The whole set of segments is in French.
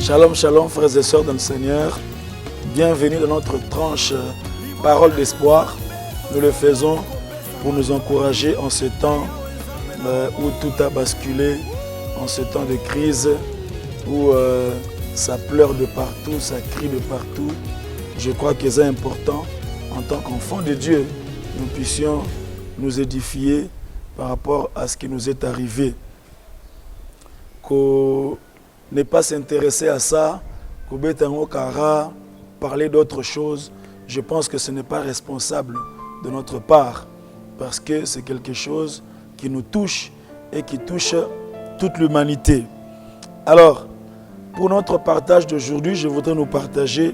Shalom, shalom, frères et sœurs dans le Seigneur. Bienvenue dans notre tranche Parole d'espoir. Nous le faisons pour nous encourager en ce temps où tout a basculé, en ce temps de crise, où ça pleure de partout, ça crie de partout. Je crois que c'est important, en tant qu'enfants de Dieu, nous puissions nous édifier par rapport à ce qui nous est arrivé. Qu'on ne pas s'intéresser à ça, parler d'autre chose, je pense que ce n'est pas responsable de notre part, parce que c'est quelque chose qui nous touche et qui touche toute l'humanité. Alors, pour notre partage d'aujourd'hui, je voudrais nous partager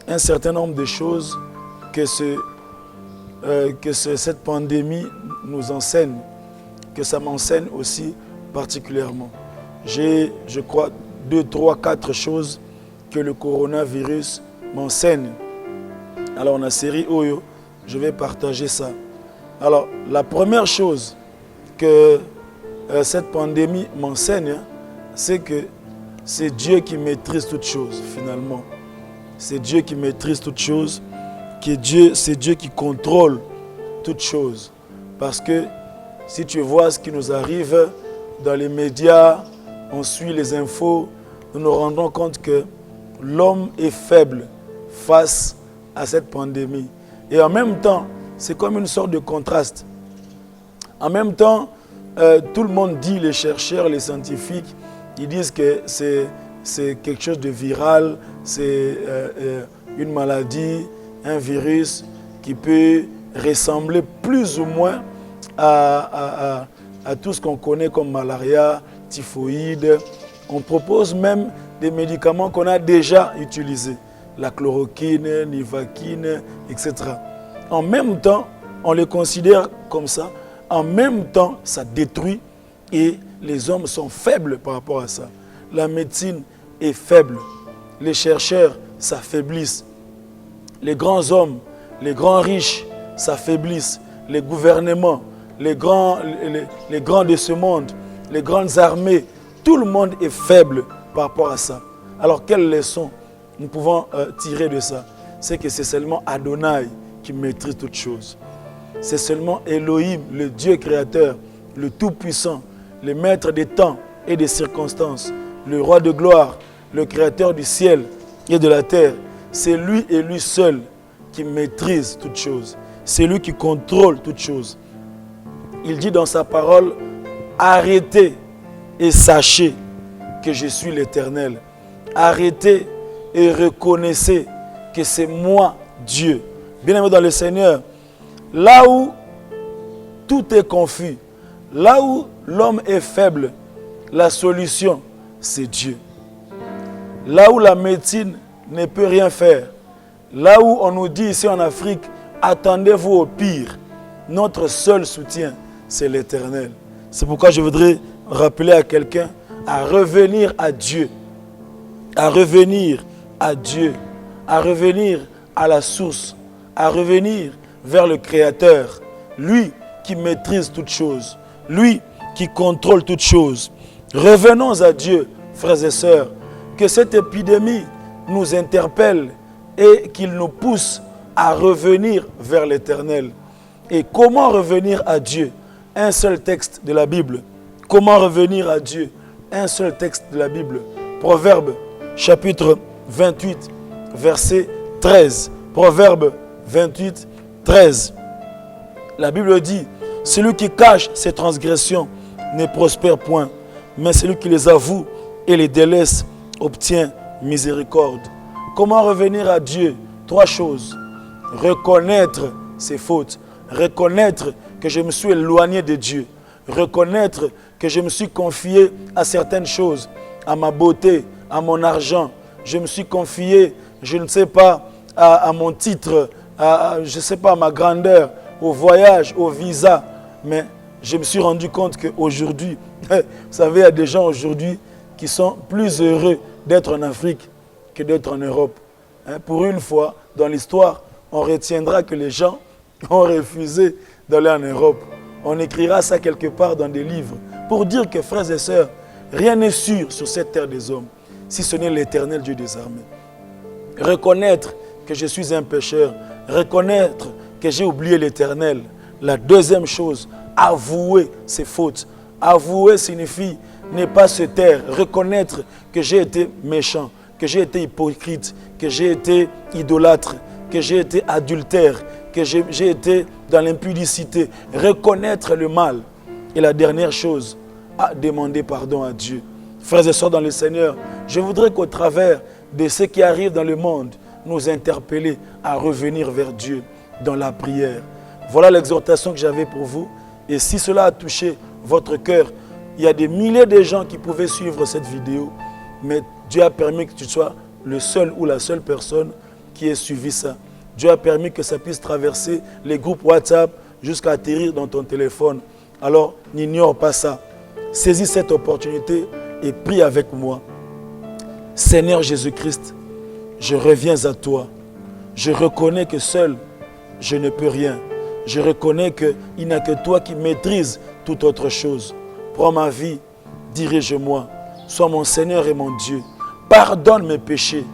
un certain nombre de choses que cette pandémie nous enseigne, que ça m'enseigne aussi particulièrement. J'ai, je crois, 2, 3, 4 choses que le coronavirus m'enseigne. Alors, on a série Oyo, je vais partager ça. Alors, la première chose que cette pandémie m'enseigne, c'est que c'est Dieu qui maîtrise toutes choses, finalement. C'est Dieu qui maîtrise toutes choses, c'est Dieu qui contrôle toutes choses. Parce que si tu vois ce qui nous arrive dans les médias, on suit les infos, nous nous rendons compte que l'homme est faible face à cette pandémie. Et en même temps, c'est comme une sorte de contraste. En même temps, tout le monde dit, les chercheurs, les scientifiques, ils disent que c'est quelque chose de viral, c'est une maladie, un virus qui peut ressembler plus ou moins à tout ce qu'on connaît comme malaria, typhoïde. On propose même des médicaments qu'on a déjà utilisés, la chloroquine, l'ivaquine, etc. En même temps, on les considère comme ça. En même temps, ça détruit et les hommes sont faibles par rapport à ça. La médecine est faible. Les chercheurs s'affaiblissent. Les grands hommes, les grands riches s'affaiblissent. Les gouvernements, les grands de ce monde, les grandes armées, tout le monde est faible par rapport à ça. Alors, quelle leçon nous pouvons tirer de ça? C'est que c'est seulement Adonai qui maîtrise toutes choses. C'est seulement Elohim, le Dieu créateur, le Tout-Puissant, le maître des temps et des circonstances, le roi de gloire, le créateur du ciel et de la terre. C'est lui et lui seul qui maîtrise toutes choses. C'est lui qui contrôle toutes choses. Il dit dans sa parole, arrêtez et sachez que je suis l'Éternel. Arrêtez et reconnaissez que c'est moi, Dieu. Bien-aimé dans le Seigneur, là où tout est confus, là où l'homme est faible, la solution, c'est Dieu. Là où la médecine ne peut rien faire, là où on nous dit ici en Afrique, attendez-vous au pire, notre seul soutien, c'est l'Éternel. C'est pourquoi je voudrais rappeler à quelqu'un à revenir à Dieu, à revenir à Dieu, à revenir à la source, à revenir vers le Créateur, lui qui maîtrise toutes choses, lui qui contrôle toutes choses. Revenons à Dieu, frères et sœurs, que cette épidémie nous interpelle et qu'il nous pousse à revenir vers l'Éternel. Et comment revenir à Dieu? Un seul texte de la Bible. Comment revenir à Dieu? Un seul texte de la Bible. Proverbe, chapitre 28, verset 13. Proverbe 28, 13. La Bible dit, celui qui cache ses transgressions ne prospère point, mais celui qui les avoue et les délaisse obtient miséricorde. Comment revenir à Dieu? 3 choses. Reconnaître ses fautes. Reconnaître que je me suis éloigné de Dieu. Reconnaître que je me suis confié à certaines choses, à ma beauté, à mon argent. Je me suis confié, je ne sais pas, à mon titre, je ne sais pas, à ma grandeur, au voyage, au visa. Mais je me suis rendu compte qu'aujourd'hui, vous savez, il y a des gens aujourd'hui qui sont plus heureux d'être en Afrique que d'être en Europe. Pour une fois, dans l'histoire, on retiendra que les gens ont refusé d'aller en Europe. On écrira ça quelque part dans des livres pour dire que, frères et sœurs, rien n'est sûr sur cette terre des hommes. si ce n'est l'Éternel Dieu des armées. Reconnaître que je suis un pécheur, reconnaître que j'ai oublié l'Éternel. La deuxième chose, avouer ses fautes. Avouer signifie ne pas se taire, reconnaître que j'ai été méchant, que j'ai été hypocrite, que j'ai été idolâtre, que j'ai été adultère, que j'ai été dans l'impudicité. Reconnaître le mal. Et la dernière chose, à demander pardon à Dieu. Frères et sœurs dans le Seigneur, je voudrais qu'au travers de ce qui arrive dans le monde, nous interpeller à revenir vers Dieu dans la prière. Voilà l'exhortation que j'avais pour vous. Et si cela a touché votre cœur, il y a des milliers de gens qui pouvaient suivre cette vidéo, mais Dieu a permis que tu sois le seul ou la seule personne qui ait suivi ça. Dieu a permis que ça puisse traverser les groupes WhatsApp jusqu'à atterrir dans ton téléphone. Alors, n'ignore pas ça. Saisis cette opportunité et prie avec moi. Seigneur Jésus-Christ, je reviens à toi. Je reconnais que seul, je ne peux rien. Je reconnais qu'il n'y a que toi qui maîtrises toute autre chose. Prends ma vie, dirige-moi. Sois mon Seigneur et mon Dieu. Pardonne mes péchés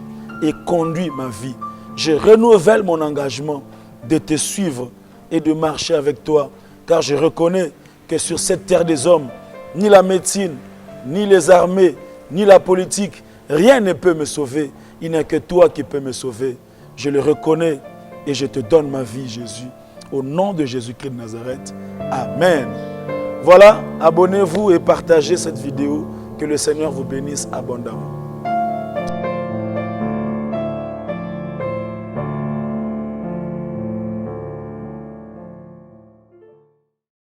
et conduis ma vie. Je renouvelle mon engagement de te suivre et de marcher avec toi. Car je reconnais que sur cette terre des hommes, ni la médecine, ni les armées, ni la politique, rien ne peut me sauver. Il n'y a que toi qui peux me sauver. Je le reconnais et je te donne ma vie, Jésus. Au nom de Jésus-Christ de Nazareth. Amen. Voilà, abonnez-vous et partagez cette vidéo. Que le Seigneur vous bénisse abondamment.